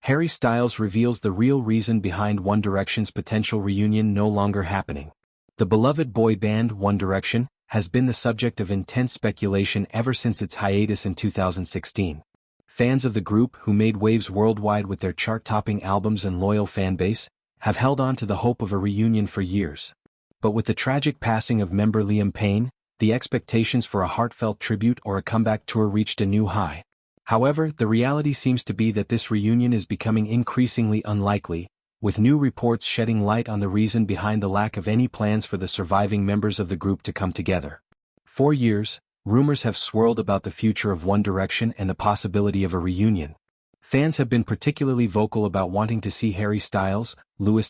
Harry Styles reveals the real reason behind One Direction's potential reunion no longer happening. The beloved boy band One Direction has been the subject of intense speculation ever since its hiatus in 2016. Fans of the group, who made waves worldwide with their chart-topping albums and loyal fanbase, have held on to the hope of a reunion for years. But with the tragic passing of member Liam Payne, the expectations for a heartfelt tribute or a comeback tour reached a new high. However, the reality seems to be that this reunion is becoming increasingly unlikely, with new reports shedding light on the reason behind the lack of any plans for the surviving members of the group to come together. For years, rumors have swirled about the future of One Direction and the possibility of a reunion. Fans have been particularly vocal about wanting to see Harry Styles,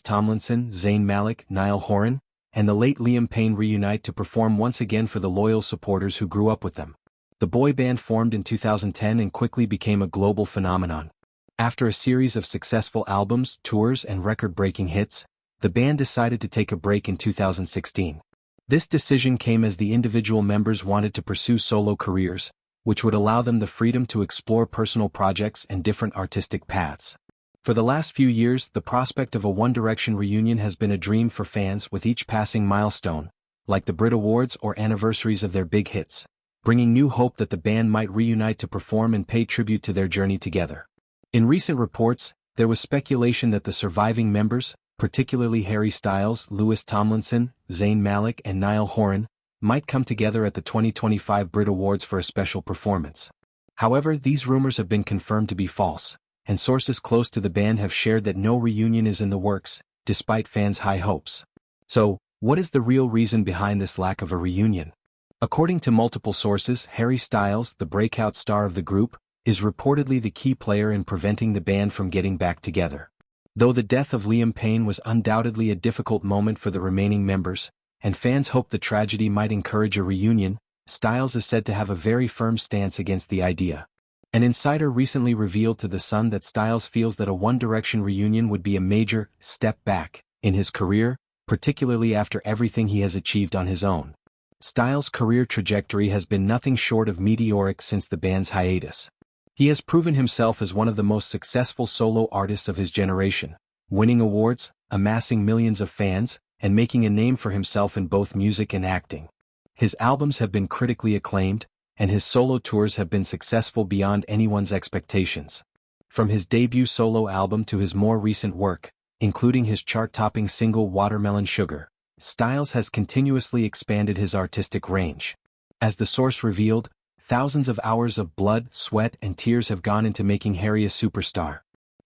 Tomlinson, Zayn Malik, Niall Horan, and the late Liam Payne reunite to perform once again for the loyal supporters who grew up with them. The boy band formed in 2010 and quickly became a global phenomenon. After a series of successful albums, tours, and record-breaking hits, the band decided to take a break in 2016. This decision came as the individual members wanted to pursue solo careers, which would allow them the freedom to explore personal projects and different artistic paths. For the last few years, the prospect of a One Direction reunion has been a dream for fans, with each passing milestone, like the BRIT Awards or anniversaries of their big hits, bringing new hope that the band might reunite to perform and pay tribute to their journey together. In recent reports, there was speculation that the surviving members, particularly Harry Styles, Tomlinson, Zayn Malik, and Niall Horan, might come together at the 2025 BRIT Awards for a special performance. However, these rumors have been confirmed to be false, and sources close to the band have shared that no reunion is in the works, despite fans' high hopes. So, what is the real reason behind this lack of a reunion? According to multiple sources, Harry Styles, the breakout star of the group, is reportedly the key player in preventing the band from getting back together. Though the death of Liam Payne was undoubtedly a difficult moment for the remaining members, and fans hope the tragedy might encourage a reunion, Styles is said to have a very firm stance against the idea. An insider recently revealed to The Sun that Styles feels that a One Direction reunion would be a major step back in his career, particularly after everything he has achieved on his own. Styles' career trajectory has been nothing short of meteoric since the band's hiatus. He has proven himself as one of the most successful solo artists of his generation, winning awards, amassing millions of fans, and making a name for himself in both music and acting. His albums have been critically acclaimed, and his solo tours have been successful beyond anyone's expectations. From his debut solo album to his more recent work, including his chart-topping single Watermelon Sugar, Styles has continuously expanded his artistic range. As the source revealed, thousands of hours of blood, sweat, and tears have gone into making Harry a superstar.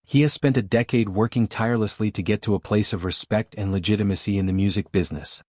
He has spent a decade working tirelessly to get to a place of respect and legitimacy in the music business.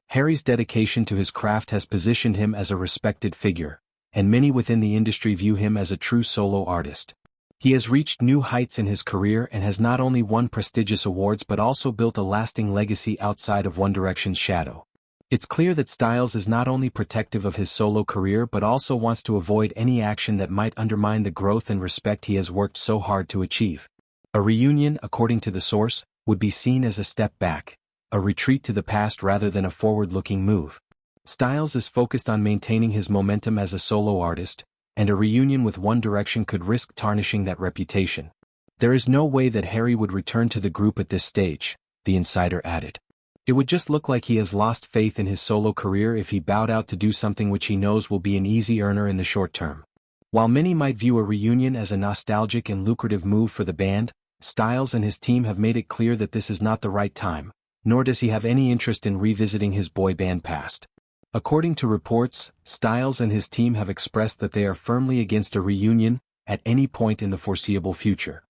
Harry's dedication to his craft has positioned him as a respected figure, and many within the industry view him as a true solo artist. He has reached new heights in his career and has not only won prestigious awards but also built a lasting legacy outside of One Direction's shadow. It's clear that Styles is not only protective of his solo career but also wants to avoid any action that might undermine the growth and respect he has worked so hard to achieve. A reunion, according to the source, would be seen as a step back, a retreat to the past rather than a forward-looking move. Styles is focused on maintaining his momentum as a solo artist, and a reunion with One Direction could risk tarnishing that reputation. There is no way that Harry would return to the group at this stage, the insider added. It would just look like he has lost faith in his solo career if he bowed out to do something which he knows will be an easy earner in the short term. While many might view a reunion as a nostalgic and lucrative move for the band, Styles and his team have made it clear that this is not the right time, nor does he have any interest in revisiting his boy band past. According to reports, Styles and his team have expressed that they are firmly against a reunion at any point in the foreseeable future.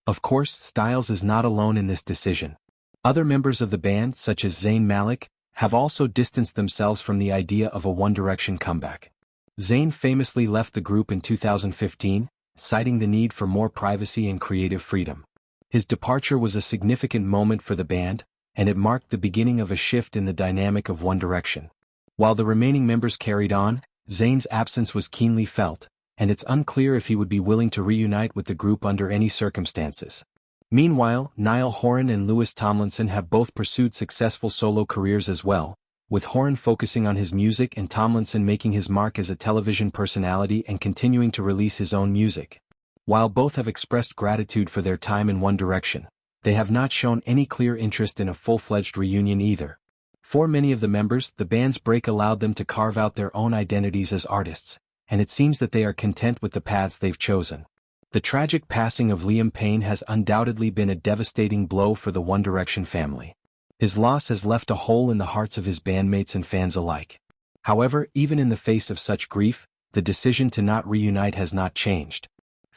Of course, Styles is not alone in this decision. Other members of the band, such as Zayn Malik, have also distanced themselves from the idea of a One Direction comeback. Zayn famously left the group in 2015, citing the need for more privacy and creative freedom. His departure was a significant moment for the band, and it marked the beginning of a shift in the dynamic of One Direction. While the remaining members carried on, Zayn's absence was keenly felt, and it's unclear if he would be willing to reunite with the group under any circumstances. Meanwhile, Niall Horan and Tomlinson have both pursued successful solo careers as well, with Horan focusing on his music and Tomlinson making his mark as a television personality and continuing to release his own music. While both have expressed gratitude for their time in One Direction, they have not shown any clear interest in a full-fledged reunion either. For many of the members, the band's break allowed them to carve out their own identities as artists, and it seems that they are content with the paths they've chosen. The tragic passing of Liam Payne has undoubtedly been a devastating blow for the One Direction family. His loss has left a hole in the hearts of his bandmates and fans alike. However, even in the face of such grief, the decision to not reunite has not changed.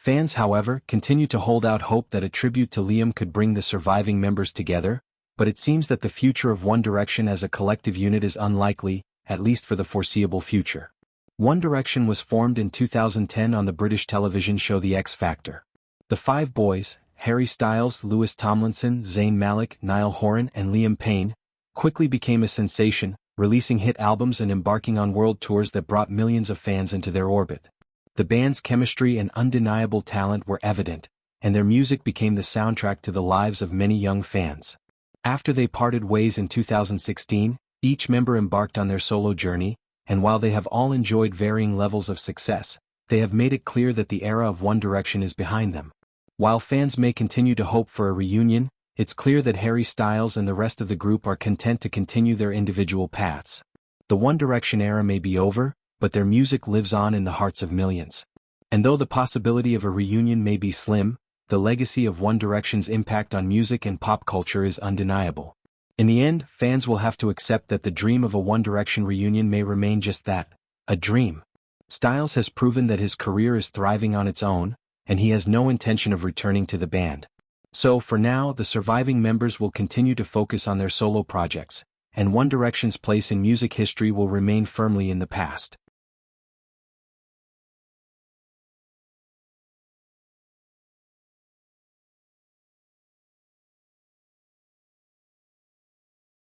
Fans, however, continue to hold out hope that a tribute to Liam could bring the surviving members together, but it seems that the future of One Direction as a collective unit is unlikely, at least for the foreseeable future. One Direction was formed in 2010 on the British television show The X Factor. The five boys, Harry Styles, Louis Tomlinson, Zayn Malik, Niall Horan, and Liam Payne, quickly became a sensation, releasing hit albums and embarking on world tours that brought millions of fans into their orbit. The band's chemistry and undeniable talent were evident, and their music became the soundtrack to the lives of many young fans. After they parted ways in 2016, each member embarked on their solo journey, and while they have all enjoyed varying levels of success, they have made it clear that the era of One Direction is behind them. While fans may continue to hope for a reunion, it's clear that Harry Styles and the rest of the group are content to continue their individual paths. The One Direction era may be over, but their music lives on in the hearts of millions. And though the possibility of a reunion may be slim, the legacy of One Direction's impact on music and pop culture is undeniable. In the end, fans will have to accept that the dream of a One Direction reunion may remain just that, a dream. Styles has proven that his career is thriving on its own, and he has no intention of returning to the band. So for now, the surviving members will continue to focus on their solo projects, and One Direction's place in music history will remain firmly in the past.